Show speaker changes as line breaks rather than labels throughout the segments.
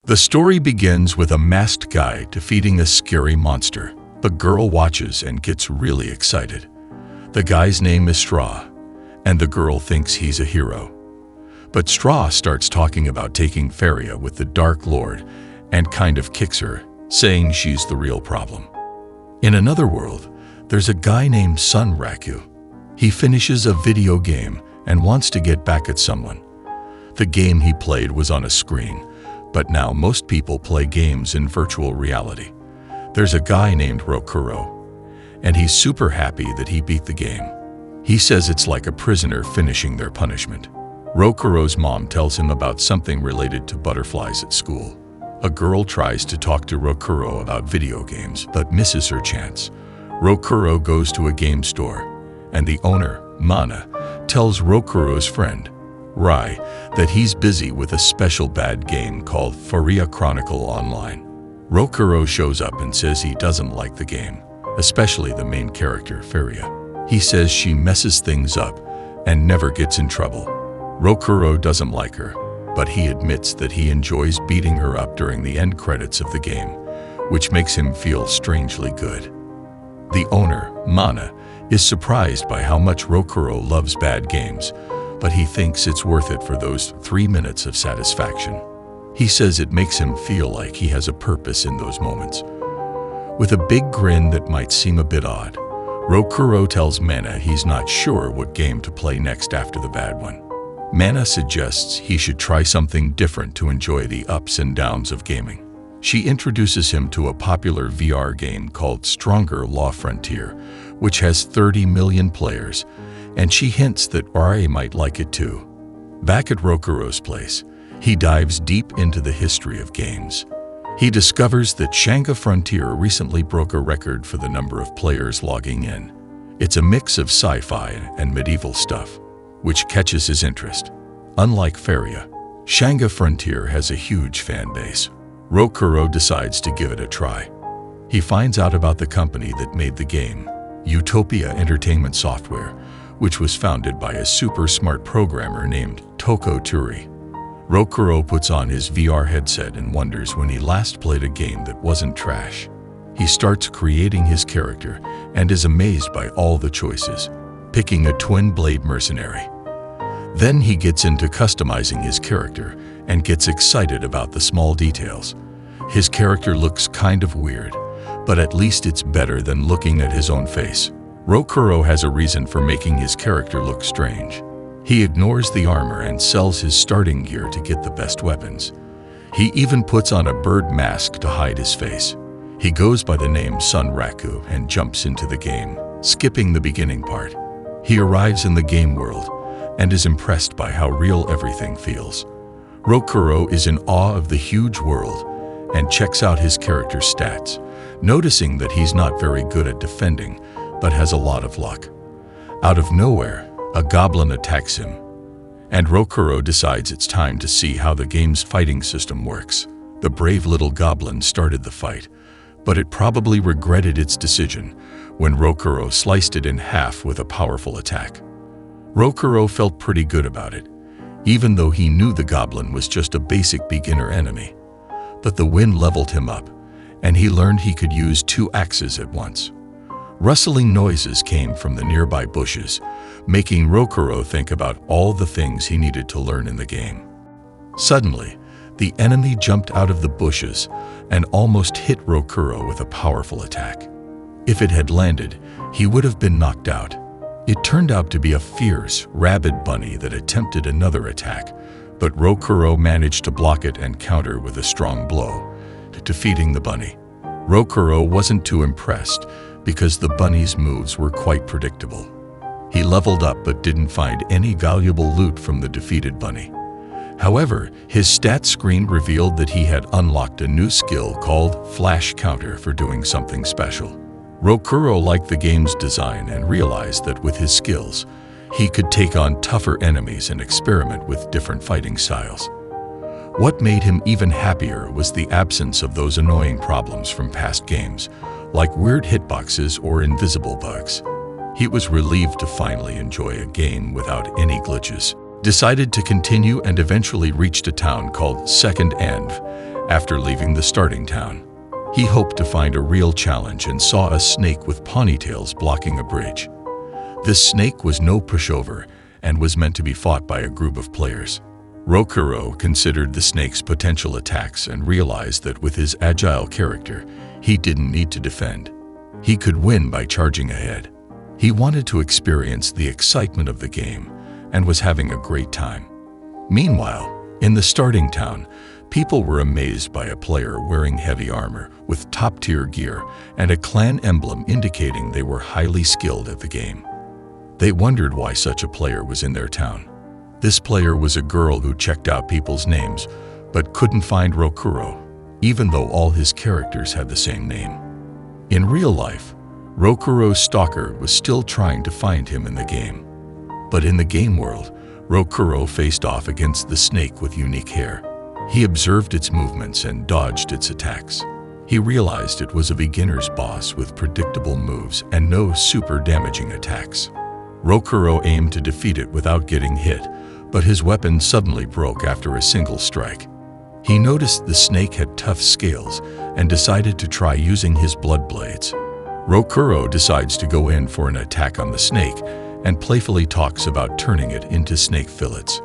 The story begins with a masked guy defeating a scary monster. A girl watches and gets really excited. The guy's name is Straw, and the girl thinks he's a hero. But Straw starts talking about taking Faria with the Dark Lord and kind of kicks her, saying she's the real problem. In another world, there's a guy named Sun Raku. He finishes a video game and wants to get back at someone. The game he played was on a screen, but now most people play games in virtual reality. There's a guy named Rokuro, and he's super happy that he beat the game. He says it's like a prisoner finishing their punishment. Rokuro's mom tells him about something related to butterflies at school. A girl tries to talk to Rokuro about video games, but misses her chance. Rokuro goes to a game store, and the owner, Mana, tells Rokuro's friend, Rai, that he's busy with a special bad game called Faria Chronicle Online. Rokuro shows up and says he doesn't like the game, especially the main character, Faria. He says she messes things up and never gets in trouble. Rokuro doesn't like her, but he admits that he enjoys beating her up during the end credits of the game, which makes him feel strangely good. The owner, Mana, is surprised by how much Rokuro loves bad games, but he thinks it's worth it for those 3 minutes of satisfaction. He says it makes him feel like he has a purpose in those moments. With a big grin that might seem a bit odd, Rokuro tells Mana he's not sure what game to play next after the bad one. Mana suggests he should try something different to enjoy the ups and downs of gaming. She introduces him to a popular VR game called Stronger Law Frontier, which has 30 million players, and she hints that Rai might like it too. Back at Rokuro's place, he dives deep into the history of games. He discovers that Shangri-La Frontier recently broke a record for the number of players logging in. It's a mix of sci-fi and medieval stuff, which catches his interest. Unlike Faria, Shangri-La Frontier has a huge fan base. Rokuro decides to give it a try. He finds out about the company that made the game, Utopia Entertainment Software, which was founded by a super smart programmer named Toko Turi. Rokuro puts on his VR headset and wonders when he last played a game that wasn't trash. He starts creating his character and is amazed by all the choices, picking a twin-blade mercenary. Then he gets into customizing his character and gets excited about the small details. His character looks kind of weird, but at least it's better than looking at his own face. Rokuro has a reason for making his character look strange. He ignores the armor and sells his starting gear to get the best weapons. He even puts on a bird mask to hide his face. He goes by the name Sun Raku and jumps into the game, skipping the beginning part. He arrives in the game world and is impressed by how real everything feels. Rokuro is in awe of the huge world and checks out his character's stats, noticing that he's not very good at defending, but has a lot of luck. Out of nowhere, a goblin attacks him, and Rokuro decides it's time to see how the game's fighting system works. The brave little goblin started the fight, but it probably regretted its decision when Rokuro sliced it in half with a powerful attack. Rokuro felt pretty good about it, even though he knew the goblin was just a basic beginner enemy. But the win leveled him up, and he learned he could use 2 axes at once. Rustling noises came from the nearby bushes, making Rokuro think about all the things he needed to learn in the game. Suddenly, the enemy jumped out of the bushes and almost hit Rokuro with a powerful attack. If it had landed, he would have been knocked out. It turned out to be a fierce, rabid bunny that attempted another attack, but Rokuro managed to block it and counter with a strong blow, defeating the bunny. Rokuro wasn't too impressed because the bunny's moves were quite predictable. He leveled up but didn't find any valuable loot from the defeated bunny. However, his stats screen revealed that he had unlocked a new skill called Flash Counter for doing something special. Rokuro liked the game's design and realized that with his skills, he could take on tougher enemies and experiment with different fighting styles. What made him even happier was the absence of those annoying problems from past games, like weird hitboxes or invisible bugs. He was relieved to finally enjoy a game without any glitches, decided to continue and eventually reached a town called Second Env After leaving the starting town, he hoped to find a real challenge and saw a snake with ponytails blocking a bridge. This snake was no pushover and was meant to be fought by a group of players. Rokuro considered the snake's potential attacks and realized that with his agile character, he didn't need to defend. He could win by charging ahead. He wanted to experience the excitement of the game and was having a great time. Meanwhile, in the starting town, people were amazed by a player wearing heavy armor with top-tier gear and a clan emblem indicating they were highly skilled at the game. They wondered why such a player was in their town. This player was a girl who checked out people's names but couldn't find Rokuro, even though all his characters had the same name. In real life, Rokuro's stalker was still trying to find him in the game. But in the game world, Rokuro faced off against the snake with unique hair. He observed its movements and dodged its attacks. He realized it was a beginner's boss with predictable moves and no super damaging attacks. Rokuro aimed to defeat it without getting hit, but his weapon suddenly broke after a single strike. He noticed the snake had tough scales and decided to try using his blood blades. Rokuro decides to go in for an attack on the snake and playfully talks about turning it into snake fillets.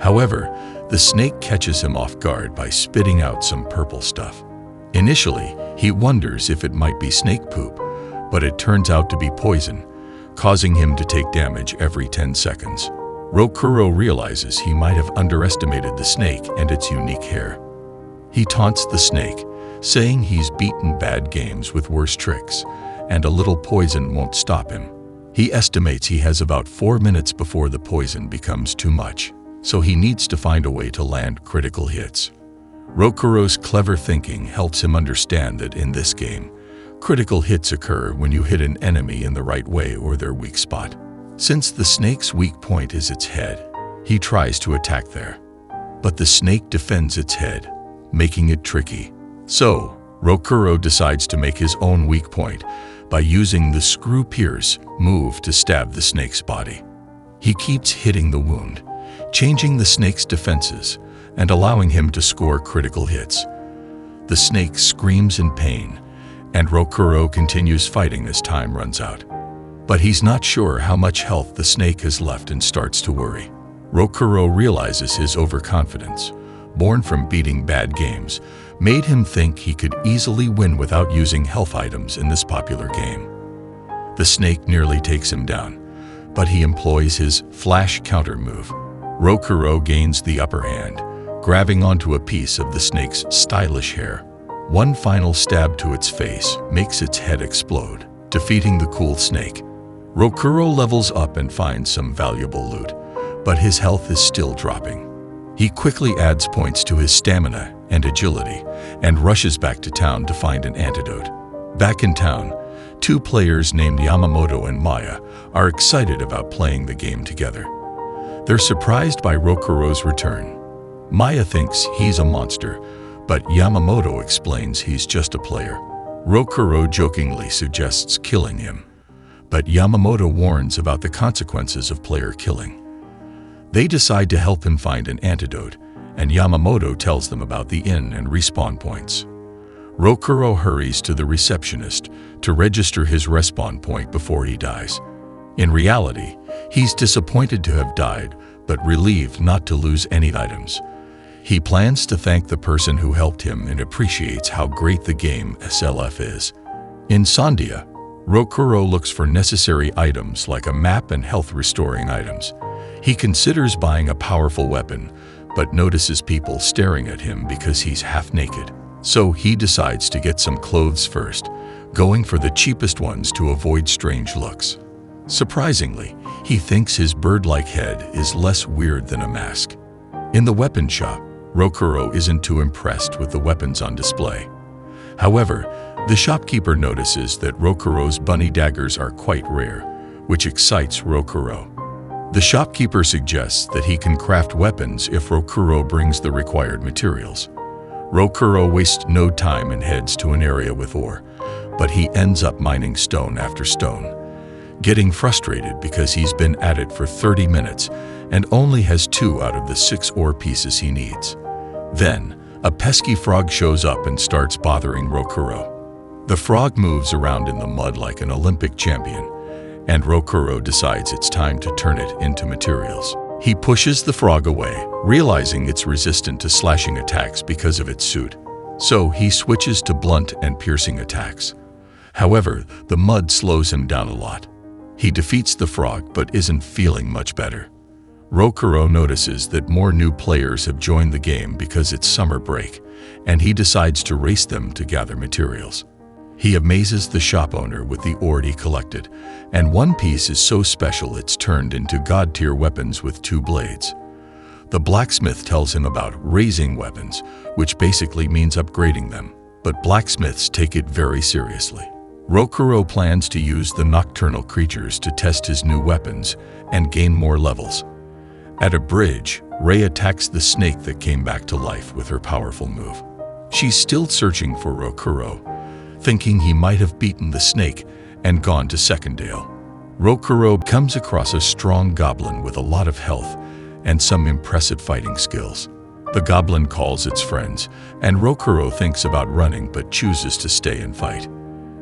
However, the snake catches him off guard by spitting out some purple stuff. Initially, he wonders if it might be snake poop, but it turns out to be poison, causing him to take damage every 10 seconds. Rokuro realizes he might have underestimated the snake and its unique hair. He taunts the snake, saying he's beaten bad games with worse tricks, and a little poison won't stop him. He estimates he has about 4 minutes before the poison becomes too much, so he needs to find a way to land critical hits. Rokuro's clever thinking helps him understand that in this game, critical hits occur when you hit an enemy in the right way or their weak spot. Since the snake's weak point is its head, he tries to attack there. But the snake defends its head, making it tricky. So, Rokuro decides to make his own weak point by using the screw pierce move to stab the snake's body. He keeps hitting the wound, changing the snake's defenses and allowing him to score critical hits. The snake screams in pain, and Rokuro continues fighting as time runs out. But he's not sure how much health the snake has left and starts to worry. Rokuro realizes his overconfidence, born from beating bad games, made him think he could easily win without using health items in this popular game. The snake nearly takes him down, but he employs his flash counter move. Rokuro gains the upper hand, grabbing onto a piece of the snake's stylish hair. One final stab to its face makes its head explode, defeating the cool snake. Rokuro levels up and finds some valuable loot, but his health is still dropping. He quickly adds points to his stamina and agility and rushes back to town to find an antidote. Back in town, two players named Yamamoto and Maya are excited about playing the game together. They're surprised by Rokuro's return. Maya thinks he's a monster, but Yamamoto explains he's just a player. Rokuro jokingly suggests killing him, but Yamamoto warns about the consequences of player killing. They decide to help him find an antidote, and Yamamoto tells them about the inn and respawn points. Rokuro hurries to the receptionist to register his respawn point before he dies. In reality, he's disappointed to have died, but relieved not to lose any items. He plans to thank the person who helped him and appreciates how great the game SLF is. In Sandia, Rokuro looks for necessary items like a map and health-restoring items. He considers buying a powerful weapon, but notices people staring at him because he's half-naked. So he decides to get some clothes first, going for the cheapest ones to avoid strange looks. Surprisingly, he thinks his bird-like head is less weird than a mask. In the weapon shop, Rokuro isn't too impressed with the weapons on display. However, the shopkeeper notices that Rokuro's bunny daggers are quite rare, which excites Rokuro. The shopkeeper suggests that he can craft weapons if Rokuro brings the required materials. Rokuro wastes no time and heads to an area with ore, but he ends up mining stone after stone, getting frustrated because he's been at it for 30 minutes and only has 2 out of the 6 ore pieces he needs. Then, A pesky frog shows up and starts bothering Rokuro. The frog moves around in the mud like an Olympic champion, and Rokuro decides it's time to turn it into materials. He pushes the frog away, realizing it's resistant to slashing attacks because of its suit. So he switches to blunt and piercing attacks. However, the mud slows him down a lot. He defeats the frog but isn't feeling much better. Rokuro notices that more new players have joined the game because it's summer break, and he decides to race them to gather materials. He amazes the shop owner with the ore he collected, and one piece is so special it's turned into god-tier weapons with 2 blades. The blacksmith tells him about raising weapons, which basically means upgrading them, but blacksmiths take it very seriously. Rokuro plans to use the nocturnal creatures to test his new weapons and gain more levels. At a bridge, Rei attacks the snake that came back to life with her powerful move. She's still searching for Rokuro, thinking he might have beaten the snake and gone to Secondale. Rokuro comes across a strong goblin with a lot of health and some impressive fighting skills. The goblin calls its friends, and Rokuro thinks about running but chooses to stay and fight.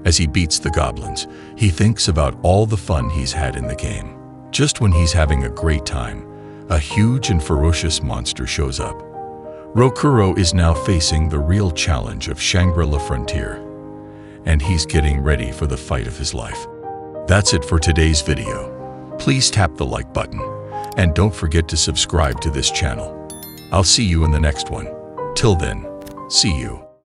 As he beats the goblins, he thinks about all the fun he's had in the game. Just when he's having a great time, a huge and ferocious monster shows up. Rokuro is now facing the real challenge of Shangri-La frontier, and he's getting ready for the fight of his life. That's it for today's video. Please tap the like button, and don't forget to subscribe to this channel. I'll see you in the next one. Till then, see you.